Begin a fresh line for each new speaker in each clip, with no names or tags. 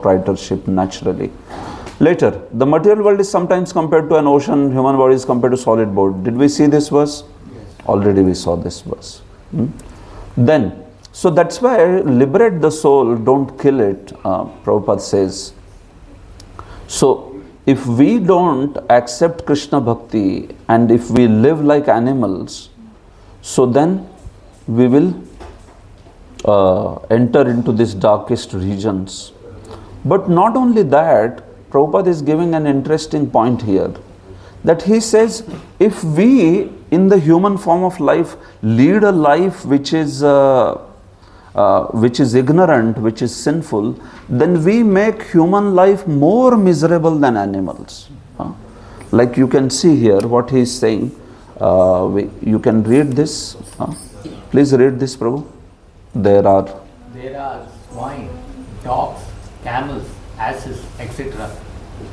proprietorship naturally. Later, the material world is sometimes compared to an ocean, human body is compared to solid board. Did we see this verse? Yes. Already we saw this verse. Then, so that's why liberate the soul, don't kill it, Prabhupada says. So, if we don't accept Krishna Bhakti and if we live like animals, so then we will enter into these darkest regions. But not only that, Prabhupada is giving an interesting point here, that he says, if we in the human form of life lead a life which is ignorant, which is sinful, then we make human life more miserable than animals. Like you can see here what he is saying. You can read this. Please read this, Prabhu. There are
swine, dogs, camels, asses, etc.,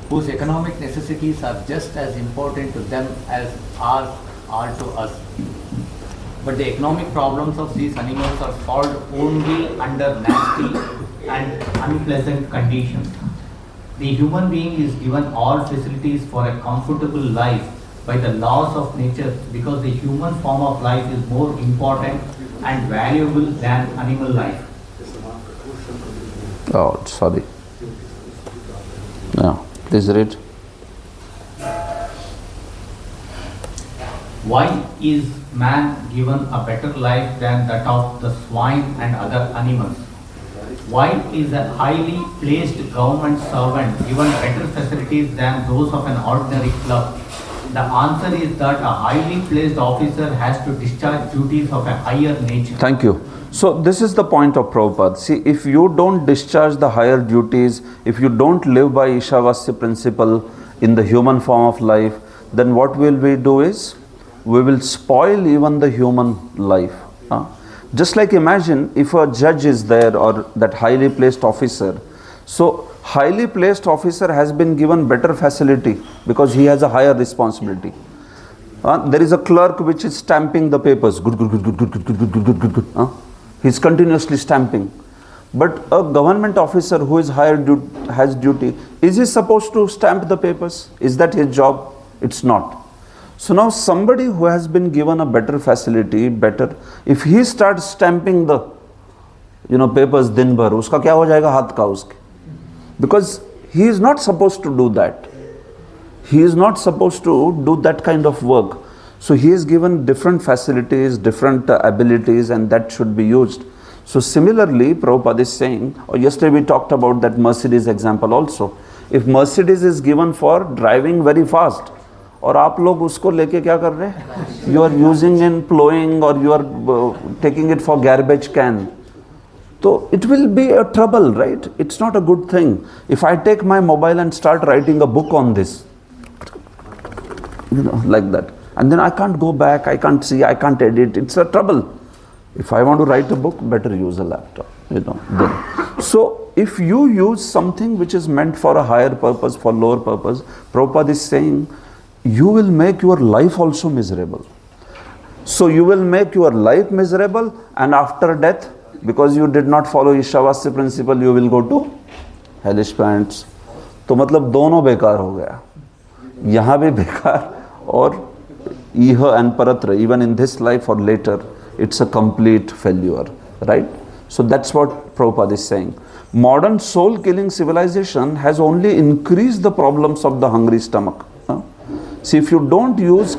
whose economic necessities are just as important to them as ours are to us. But the economic problems of these animals are solved only under nasty and unpleasant conditions. The human being is given all facilities for a comfortable life by the laws of nature, because the human form of life is more important and valuable than animal life.
Oh, sorry. No, please read.
Why is man given a better life than that of the swine and other animals? Why is a highly placed government servant given better facilities than those of an ordinary clerk? The answer is that a highly placed officer has to discharge duties of a higher nature.
Thank you. So this is the point of Prabhupada. See, if you don't discharge the higher duties, if you don't live by Ishavasya principle in the human form of life, then what will we do is, we will spoil even the human life. Just like imagine if a judge is there or that highly placed officer. So highly placed officer has been given better facility because he has a higher responsibility. There is a clerk which is stamping the papers. Good, good, good, good, good, good, good, good, good, good, good. He's continuously stamping. But a government officer who is has duty, is he supposed to stamp the papers? Is that his job? It's not. So now somebody who has been given a better facility, if he starts stamping the papers din bhar, uska kya ho jayega haath ka uske? Because he is not supposed to do that. He is not supposed to do that kind of work. So he is given different facilities, different abilities, and that should be used. So similarly, Prabhupada is saying, or yesterday we talked about that Mercedes example also. If Mercedes is given for driving very fast, और आप लोग उसको लेके क्या कर रहे हैं? You are using in plowing or you are taking it for garbage can. So it will be a trouble, right? It's not a good thing. If I take my mobile and start writing a book on this, like that, and then I can't go back, I can't see, I can't edit, it's a trouble. If I want to write a book, better use a laptop, then. So if you use something which is meant for a higher purpose, for lower purpose, Prabhupada is saying, you will make your life also miserable. So you will make your life miserable, and after death, because you did not follow Ishavasya principle, you will go to hellish pants. तो मतलब दोनों बेकार हो गया. यहाँ भी बेकार और इह and paratra, even in this life or later, it's a complete failure, right? So that's what Prabhupada is saying. Modern soul-killing civilization has only increased the problems of the hungry stomach. See, if you don't use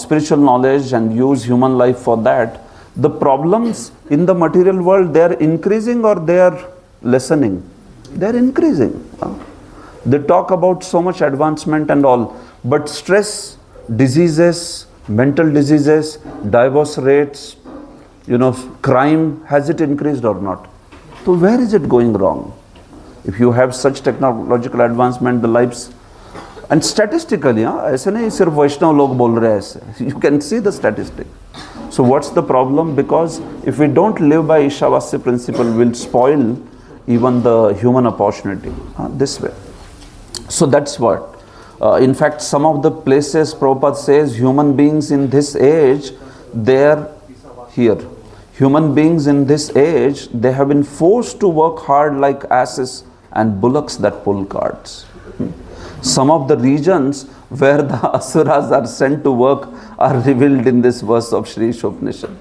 spiritual knowledge and use human life for that, the problems in the material world, they are increasing or they are lessening? They are increasing. They talk about so much advancement and all, but stress, diseases, mental diseases, divorce rates, crime, has it increased or not? So where is it going wrong? If you have such technological advancement, the lives, and statistically, ऐसे नहीं सिर्फ वैष्णव लोग बोल रहे हैं ऐसे. You can see the statistic. So what's the problem? Because if we don't live by Ishavasya principle, we'll spoil even the human opportunity this way. So that's what. In fact, some of the places Prabhupada says human beings in this age, they're here. Human beings in this age, they have been forced to work hard like asses and bullocks that pull carts. Some of the regions where the asuras are sent to work are revealed in this verse of Sri Ishopanishad.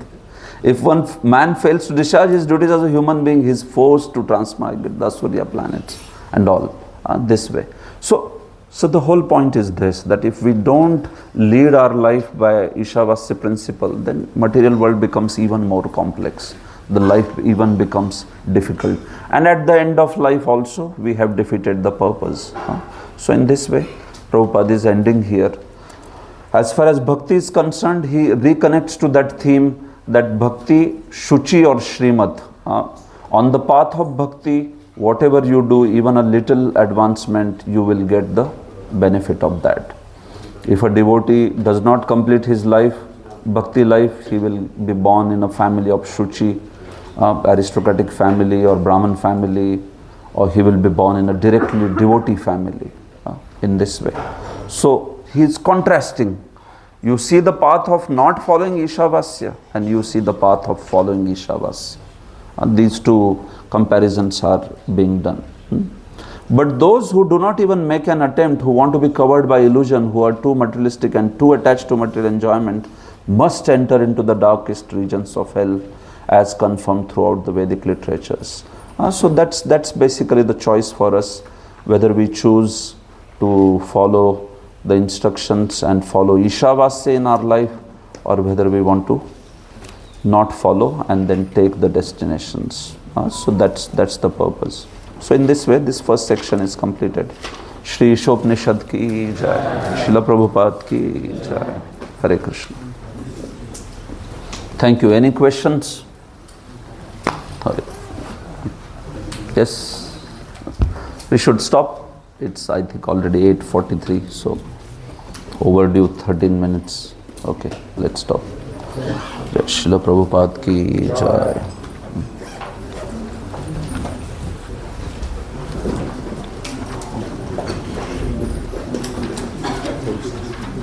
If one man fails to discharge his duties as a human being, he is forced to transmigrate the Asurya planets and all this way. So the whole point is this, that if we don't lead our life by Ishavasya principle, then material world becomes even more complex. The life even becomes difficult. And at the end of life also, we have defeated the purpose. So in this way, Prabhupada is ending here. As far as Bhakti is concerned, he reconnects to that theme, that Bhakti, Shuchi or Srimad. On the path of Bhakti, whatever you do, even a little advancement, you will get the benefit of that. If a devotee does not complete his life, Bhakti life, he will be born in a family of Shuchi, aristocratic family or Brahman family, or he will be born in a directly devotee family, in this way. So he is contrasting. You see the path of not following Ishavasya, and you see the path of following Ishavasya. These two comparisons are being done. But those who do not even make an attempt, who want to be covered by illusion, who are too materialistic and too attached to material enjoyment, must enter into the darkest regions of hell, as confirmed throughout the Vedic literatures. So that's basically the choice for us, whether we choose to follow the instructions and follow Ishavasya in our life, or whether we want to not follow and then take the destinations. So that's the purpose. So in this way, this first section is completed. Shri Ishopanishad ki jai, Srila Prabhupada ki jai. Hare Krishna. Thank you. Any questions? Hare. Yes. We should stop. It's, I think, already 8:43, so overdue 13 minutes. Okay, let's stop. Srila Prabhupada ki jai.